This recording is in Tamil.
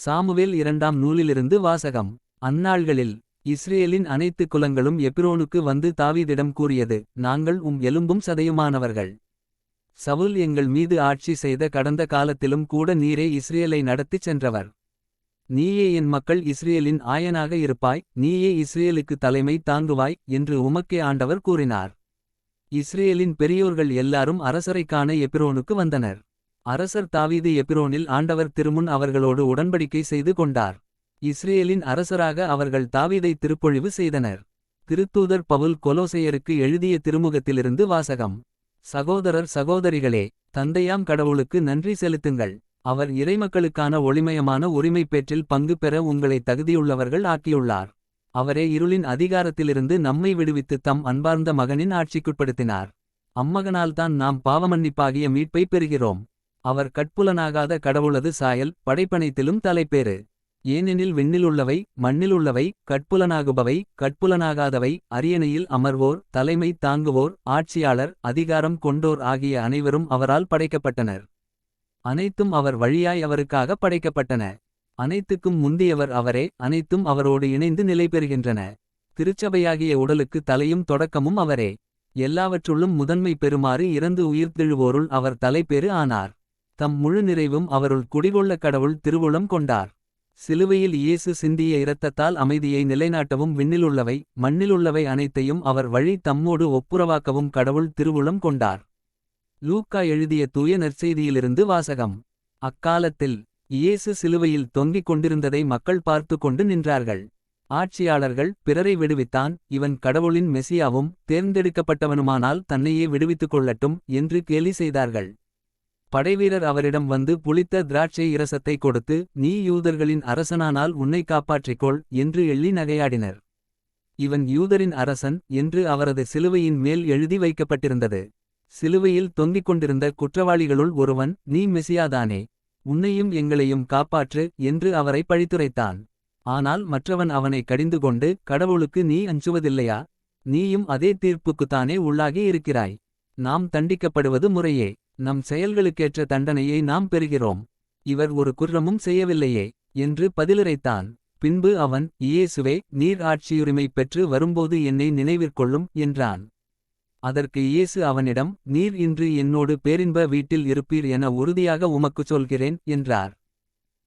சாமுவேல் 2ஆம் நூலிலிருந்து வாசகம். அந்நாள்களில் இஸ்ரேலின் அனைத்து குலங்களும் எபிரோனுக்கு வந்து தாவீதிடம் கூறியது. நாங்கள் எலும்பும் சதையுமானவர்கள். சவுல் எங்கள் மீது ஆட்சி செய்த கடந்த காலத்திலும் கூட நீரே இஸ்ரேலை நடத்திச் சென்றவர். நீயே என் மக்கள் இஸ்ரேலின் ஆயனாக இருப்பாய். நீயே இஸ்ரேலுக்கு தலைமை தாங்குவாய் என்று உமக்கே ஆண்டவர் கூறினார். இஸ்ரேலின் பெரியோர்கள் எல்லாரும் அரசரைக் காண எபிரோனுக்கு வந்தனர். அரசர் தாவீது எபிரோனில் ஆண்டவர் திருமுன் அவர்களோடு உடன்படிக்கை செய்து கொண்டார். இஸ்ரேலின் அரசராக அவர்கள் தாவீதை திருப்பொழிவு செய்தனர். திருத்தூதர் பவுல் கொலோசையருக்கு எழுதிய திருமுகத்திலிருந்து வாசகம். சகோதரர் சகோதரிகளே, தந்தையாம் கடவுளுக்கு நன்றி செலுத்துங்கள். அவர் இறைமக்களுக்கான ஒளிமயமான உரிமைப்பேற்றில் பங்கு பெற உங்களை தகுதியுள்ளவர்கள் ஆக்கியுள்ளார். அவரே இருளின் அதிகாரத்திலிருந்து நம்மை விடுவித்து தம் அன்பார்ந்த மகனின் ஆட்சிக்குட்படுத்தினார். அம்மகனால்தான் நாம் பாவமன்னிப்பாகிய மீட்பை பெறுகிறோம். அவர் கட்புலனாகாத கடவுளது சாயல், படைப்பனைத்திலும் தலைப்பேறு. ஏனெனில் விண்ணிலுள்ளவை மண்ணிலுள்ளவை கட்புலனாகுபவை கட்புலனாகாதவை அரியணையில் அமர்வோர் தலைமை தாங்குவோர் ஆட்சியாளர் அதிகாரம் கொண்டோர் ஆகிய அனைவரும் அவரால் படைக்கப்பட்டனர். அனைத்தும் அவர் வழியாய் அவருக்காக படைக்கப்பட்டன. அனைத்துக்கும் முந்தியவர் அவரே. அனைத்தும் அவரோடு இணைந்து நிலை பெறுகின்றன. திருச்சபையாகிய உடலுக்கு தலையும் தொடக்கமும் அவரே. எல்லாவற்றுள்ளும் முதன்மை பெறுமாறு இறந்து உயிர்த்தெழுவோருள் அவர் தலைப்பேறு ஆனார். தம் முழு நிறைவும் அவருள் குடிகொள்ள கடவுள் திருவுளம் கொண்டார். சிலுவையில் இயேசு சிந்திய இரத்தத்தால் அமைதியை நிலைநாட்டவும் விண்ணிலுள்ளவை மண்ணிலுள்ளவை அனைத்தையும் அவர் வழி தம்மோடு ஒப்புரவாக்கவும் கடவுள் திருவுளம் கொண்டார். லூக்கா எழுதிய தூய நற்செய்தியிலிருந்து வாசகம். அக்காலத்தில் இயேசு சிலுவையில் தொங்கிக் கொண்டிருந்ததை மக்கள் பார்த்து கொண்டு நின்றார்கள். ஆட்சியாளர்கள் பிறரை விடுவித்தான், இவன் கடவுளின் மெசியாவும் தேர்ந்தெடுக்கப்பட்டவனுமானால் தன்னையே விடுவித்துக் கொள்ளட்டும் என்று கேலி செய்தார்கள். படைவீரர் அவரிடம் வந்து புளித்த திராட்சை இரசத்தை கொடுத்து, நீ யூதர்களின் அரசனானால் உன்னை காப்பாற்றிக்கொள் என்று எள்ளி நகையாடினர். இவன் யூதரின் அரசன் என்று அவரது சிலுவையின் மேல் எழுதி வைக்கப்பட்டிருந்தது. சிலுவையில் தொங்கிக் கொண்டிருந்த குற்றவாளிகளுள் ஒருவன், நீ மெசியாதானே, உன்னையும் எங்களையும் காப்பாற்று என்று அவரை பழித்துரைத்தான். ஆனால் மற்றவன் அவனை கடிந்துகொண்டு, கடவுளுக்கு நீ அஞ்சுவதில்லையா? நீயும் அதே தீர்ப்புக்குத்தானே உள்ளாகி இருக்கிறாய். நாம் தண்டிக்கப்படுவது முறையே. நம் செயல்களுக்கேற்ற தண்டனையை நாம் பெறுகிறோம். இவர் ஒரு குற்றமும் செய்யவில்லையே என்று பதிலுரைத்தான். பின்பு அவன், இயேசுவே, நீர் ஆட்சியுரிமை பெற்று வரும்போது என்னை நினைவிற்கொள்ளும் என்றான். அதற்கு இயேசு அவனிடம், நீர் இன்று என்னோடு பேரின்ப வீட்டில் இருப்பீர் என உறுதியாக உமக்குச் சொல்கிறேன் என்றார்.